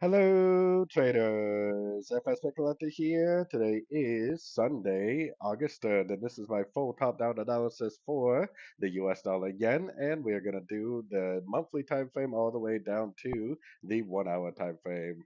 Hello, traders. FX Pip Collector here. Today is Sunday, August 3rd, and this is my full top-down analysis for the US dollar yen, and we're going to do the monthly time frame all the way down to the 1 hour time frame.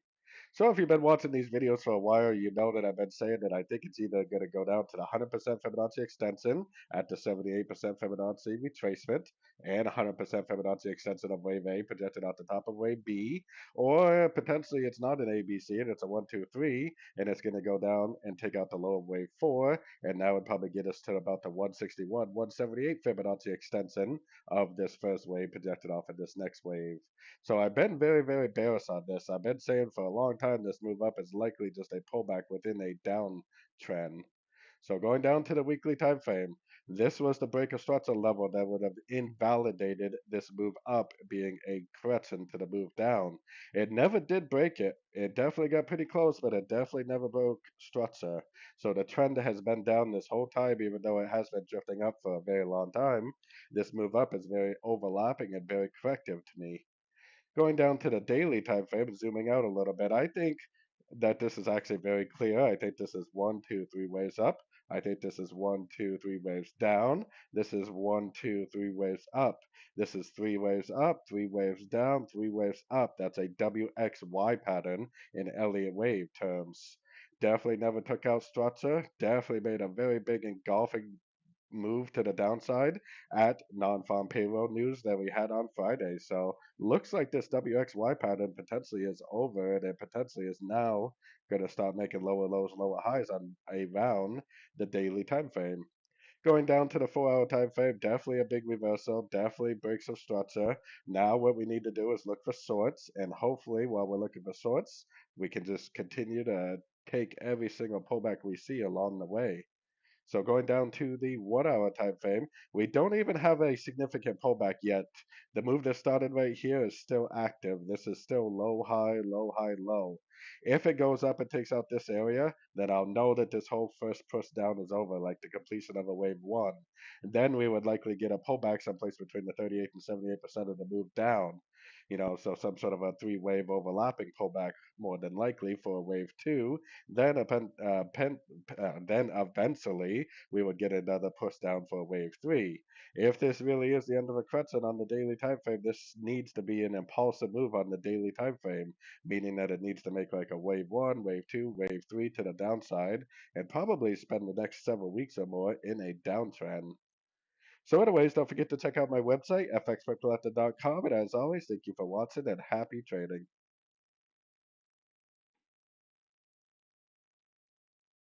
So if you've been watching these videos for a while, you know that I've been saying that I think it's either going to go down to the 100% Fibonacci extension at the 78% Fibonacci retracement and 100% Fibonacci extension of wave A projected out the top of wave B, or potentially it's not an ABC and it's a 1, 2, 3, and it's going to go down and take out the low of wave 4, and that would probably get us to about the 161, 178 Fibonacci extension of this first wave projected off of this next wave. So I've been very, very bearish on this. I've been saying for a long time this move up is likely just a pullback within a downtrend. So going down to the weekly time frame, this was the break of structure level that would have invalidated this move up being a correction to the move down. It never did break it. It definitely got pretty close, but it definitely never broke structure. So the trend has been down this whole time, even though it has been drifting up for a very long time. This move up is very overlapping and very corrective to me. Going down to the daily time frame, zooming out a little bit, I think that this is actually very clear. I think this is one, two, three waves up. I think this is one, two, three waves down. This is one, two, three waves up. This is three waves up, three waves down, three waves up. That's a WXY pattern in Elliot wave terms. Definitely never took out structure. Definitely made a very big engulfing move to the downside at non-farm payroll news that we had on Friday. So looks like this WXY pattern potentially is over and it potentially is now going to start making lower lows, lower highs on around the daily time frame. Going down to the 4 hour time frame, definitely a big reversal, definitely breaks of structure. Now what we need to do is look for shorts, and hopefully while we're looking for shorts, we can just continue to take every single pullback we see along the way. So going down to the 1 hour time frame, we don't even have a significant pullback yet. The move that started right here is still active. This is still low, high, low, high, low. If it goes up and takes out this area, then I'll know that this whole first push down is over, like the completion of a wave one. Then we would likely get a pullback someplace between the 38 and 78% of the move down. So some sort of a three-wave overlapping pullback more than likely for wave two. Then then eventually we would get another push down for wave three. If this really is the end of a correction on the daily time frame, this needs to be an impulsive move on the daily time frame, meaning that it needs to make like a wave one, wave two, wave three to the downside, and probably spend the next several weeks or more in a downtrend. So anyways, don't forget to check out my website, fxpipcollector.com, and as always, thank you for watching and happy trading.